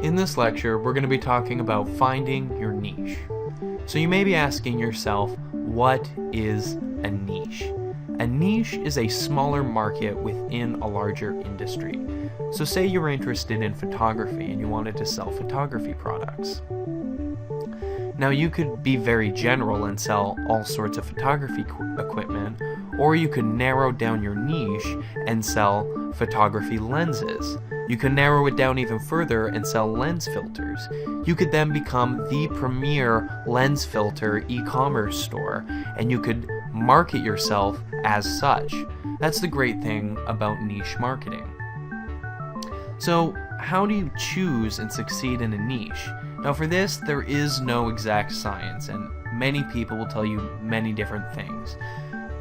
In this lecture, we're going to be talking about finding your niche. So you may be asking yourself, what is a niche? A niche is a smaller market within a larger industry. So say you were interested in photography and you wanted to sell photography products. Now you could be very general and sell all sorts of photography equipment, or you could narrow down your niche and sell photography lenses. You could narrow it down even further and sell lens filters. You could then become the premier lens filter e-commerce store, and you could market yourself as such. That's the great thing about niche marketing. So, how do you choose and succeed in a niche? Now for this, there is no exact science, and many people will tell you many different things.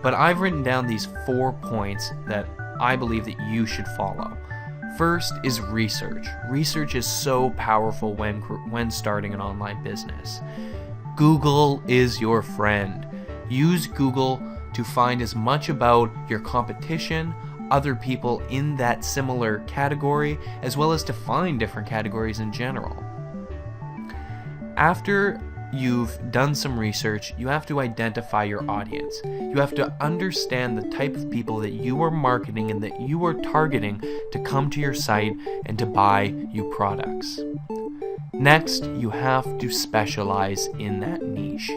But I've written down these 4 points that I believe that you should follow. First is research. Research is so powerful when starting an online business. Google is your friend. Use Google to find as much about your competition, other people in that similar category, as well as to find different categories in general. After you've done some research, you have to identify your audience. You have to understand the type of people that you are marketing and that you are targeting to come to your site and to buy you products. Next, you have to specialize in that niche.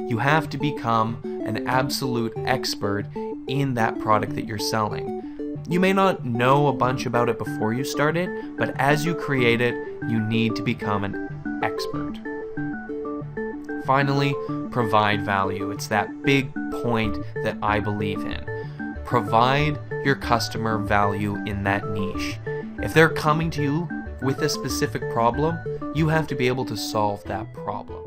You have to become an absolute expert in that product that you're selling. You may not know a bunch about it before you start it, but as you create it, you need to become an expert. Finally, provide value. It's that big point that I believe in. Provide your customer value in that niche. If they're coming to you with a specific problem, you have to be able to solve that problem.